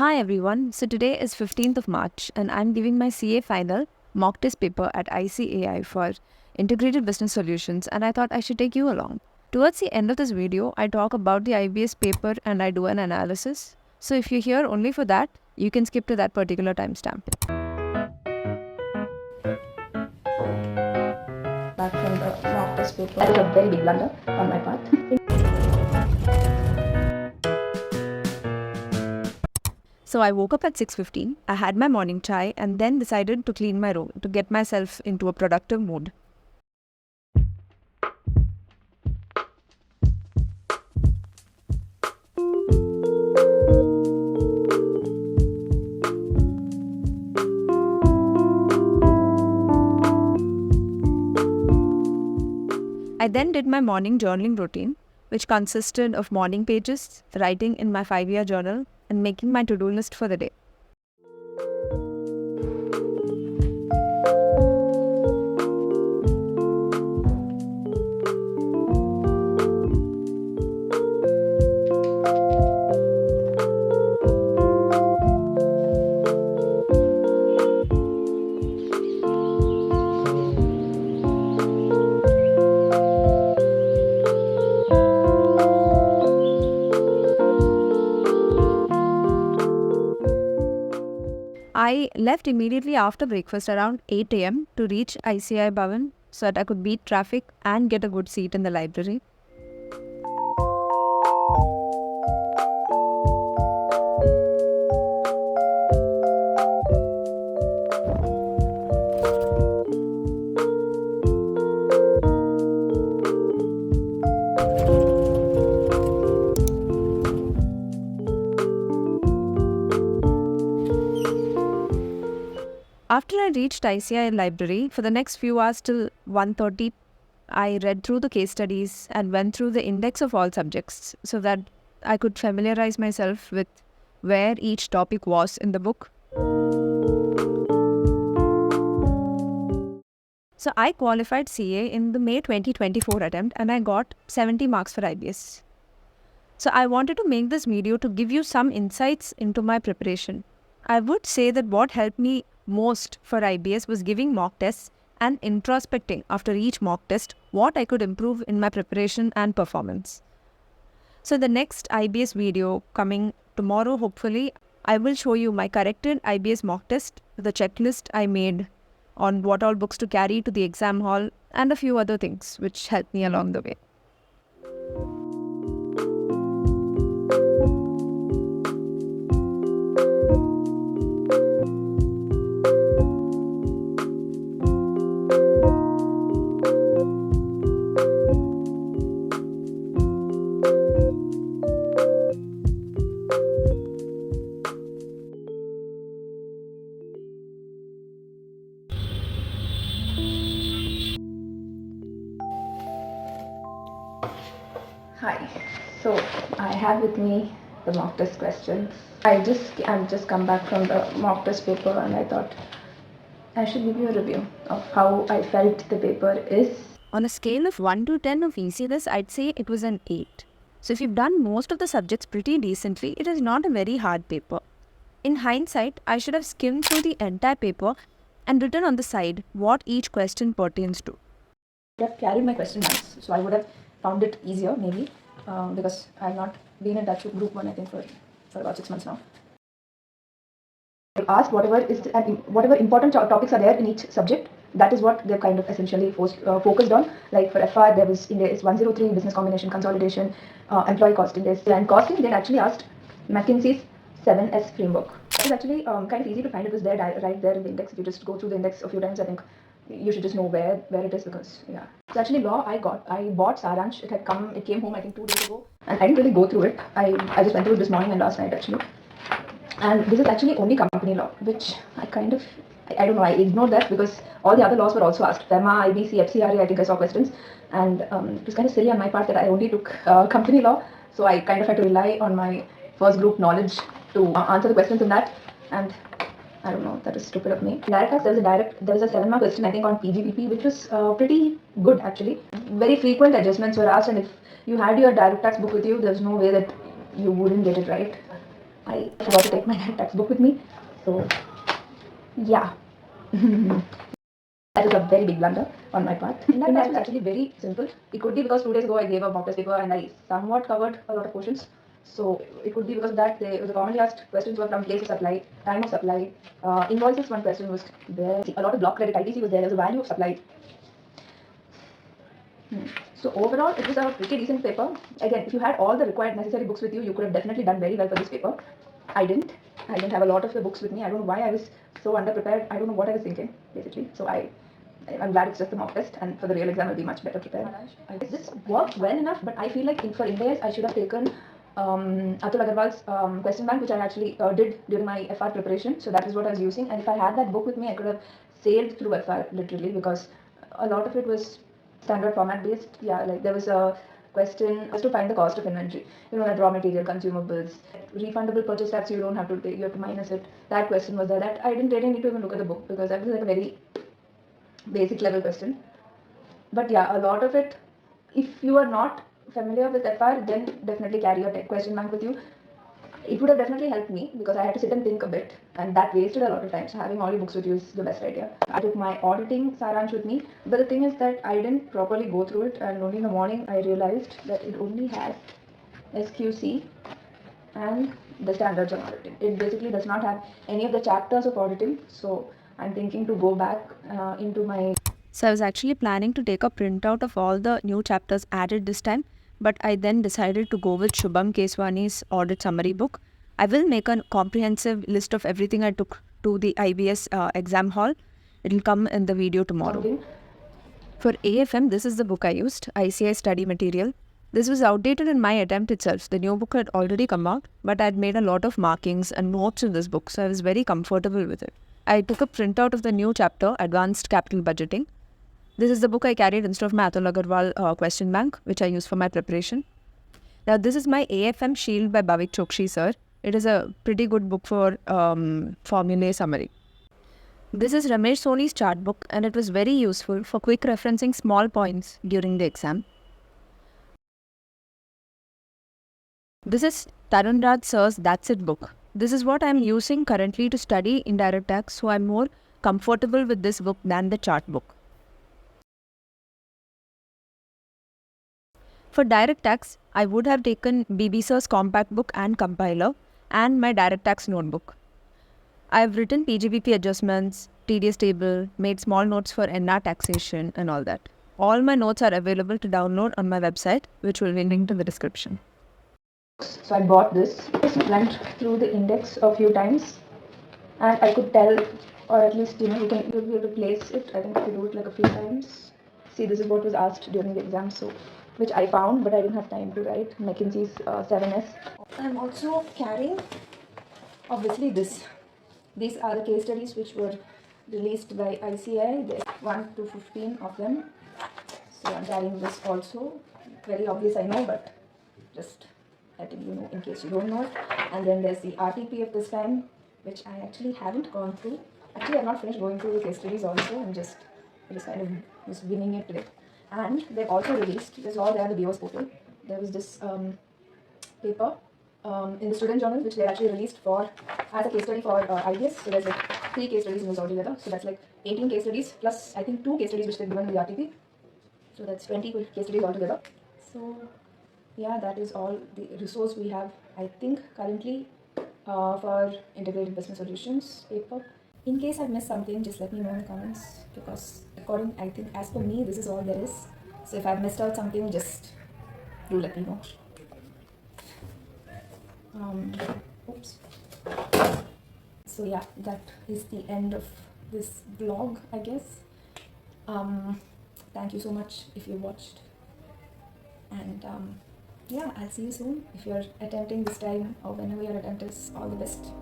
Hi everyone. So today is 15th of March and I'm giving my CA final mock test paper at ICAI for Integrated Business Solutions and I thought I should take you along. Towards the end of this video, I talk about the IBS paper and I do an analysis. So if you're here only for that, you can skip to that particular timestamp. Back from the mock test paper. That was a very big blunder on my part. So I woke up at 6:15, I had my morning chai and then decided to clean my room to get myself into a productive mood. I then did my morning journaling routine, which consisted of morning pages, writing in my 5-year journal, and making my to-do list for the day. I left immediately after breakfast around 8 am to reach ICI Bhavan so that I could beat traffic and get a good seat in the library. After I reached ICI library, for the next few hours till 1:30, I read through the case studies and went through the index of all subjects so that I could familiarize myself with where each topic was in the book. So I qualified CA in the May 2024 attempt and I got 70 marks for IBS. So I wanted to make this video to give you some insights into my preparation. I would say that what helped me most for IBS was giving mock tests and introspecting after each mock test what I could improve in my preparation and performance. So the next IBS video coming tomorrow, hopefully, I will show you my corrected IBS mock test, the checklist I made on what all books to carry to the exam hall and a few other things which helped me along the way. Hi. So I have with me the mock test questions. I'm just come back from the mock test paper and I thought I should give you a review of how I felt the paper is. On a scale of 1 to 10 of easiness, I'd say it was an 8. So if you've done most of the subjects pretty decently, it is not a very hard paper. In hindsight, I should have skimmed through the entire paper and written on the side what each question pertains to. I would have carried my question banks, so I would have found it easier maybe because I have not been in touch with Group 1 I think for about 6 months now. I asked whatever important topics are there in each subject. That is what they're kind of essentially focused on. Like for FR, there was index 103 business combination consolidation, employee cost index, and costing. They actually asked McKinsey's 7S framework. It's actually kind of easy to find. It was there right there in the index. If you just go through the index a few times, I think you should just know where it is because yeah. It's actually law. I bought Saransh. It came home I think 2 days ago, and I didn't really go through it. I just went through it this morning and last night actually. And this is actually only company law, which I don't know, I ignored that because all the other laws were also asked. FEMA, IBC, FCRA, I think I saw questions. And it was kind of silly on my part that I only took company law. So I kind of had to rely on my first group knowledge to answer the questions in that. And I don't know, that is stupid of me. Direct tax, there was a 7-mark question I think on PGBP, which was pretty good actually. Very frequent adjustments were asked, and if you had your direct tax book with you, there's no way that you wouldn't get it right. I forgot to take my textbook with me. So, yeah. That is a very big blunder on my part. In that class was actually very simple. It could be because 2 days ago I gave a mock test paper and I somewhat covered a lot of portions. So it could be because of that. The commonly asked questions were from place of supply, time of supply, invoices. One question was there. A lot of block credit ITC was there. There was a value of supply. So overall, it was a pretty decent paper. Again, if you had all the required necessary books with you, you could have definitely done very well for this paper. I didn't. I didn't have a lot of the books with me. I don't know why I was so underprepared. I don't know what I was thinking, basically. So I'm glad it's just a mock test, and for the real exam, I'll be much better prepared. This worked well enough, but I feel like for Indians, I should have taken Atul Agarwal's question bank, which I actually did during my FR preparation. So that is what I was using. And if I had that book with me, I could have sailed through FR literally, because a lot of it was standard format based. Yeah, like there was a question as to find the cost of inventory. Like raw material, consumables, refundable purchase tax. You don't have to pay. You have to minus it. That question was there. That I didn't really need to even look at the book, because that was like a very basic level question. But yeah, a lot of it, if you are not familiar with FR, then definitely carry your question bank with you. It would have definitely helped me, because I had to sit and think a bit, and that wasted a lot of time. So having all your books with you is the best idea. I took my auditing Saransh with me, but the thing is that I didn't properly go through it, and only in the morning I realized that it only has SQC and the standards on auditing. It basically does not have any of the chapters of auditing. So I'm thinking to go back into my. So I was actually planning to take a printout of all the new chapters added this time, but I then decided to go with Shubham Keswani's audit summary book. I will make a comprehensive list of everything I took to the IBS exam hall. It will come in the video tomorrow. Something. For AFM, this is the book I used, ICI Study Material. This was outdated in my attempt itself. The new book had already come out, but I had made a lot of markings and notes in this book, so I was very comfortable with it. I took a printout of the new chapter, Advanced Capital Budgeting. This is the book I carried instead of my Atul Agarwal question bank, which I use for my preparation. Now, this is my AFM Shield by Bhavik Chokshi, sir. It is a pretty good book for formulae summary. This is Ramesh Soni's chart book, and it was very useful for quick referencing small points during the exam. This is Tarun Raj sir's That's It book. This is what I am using currently to study indirect tax, so I am more comfortable with this book than the chart book. For direct tax, I would have taken BB sir's compact book and compiler and my direct tax notebook. I have written PGBP adjustments, TDS table, made small notes for NR taxation and all that. All my notes are available to download on my website, which will be linked in the description. So I bought this. Just went through the index a few times, and I could tell, or at least you'll be able to place it. I think if you do it like a few times. See, this is what was asked during the exam, so which I found, but I didn't have time to write. McKinsey's 7S. I'm also carrying, obviously, this. These are the case studies which were released by ICI. There's 1 to 15 of them. So I'm carrying this also. Very obvious, I know, but just letting you know in case you don't know it. And then there's the RTP of this time, which I actually haven't gone through. Actually, I've not finished going through the case studies also. I'm just kind of just winning it today. And they've also released, this is all there on the BOS portal. There was this paper in the student journal, which they actually released for as a case study for IBS. So there's like 3 case studies in this altogether. So that's like 18 case studies plus I think 2 case studies which they've given in the RTP. So that's 20 case studies altogether. So yeah, that is all the resource we have, I think, currently for integrated business solutions paper. In case I've missed something, just let me know in the comments, because I think as per me, this is all there is. So if I've missed out something, just do let me know. Oops. So yeah, that is the end of this vlog, I guess. Thank you so much if you watched, and yeah, I'll see you soon. If you're attempting this time or whenever your attempt is, all the best.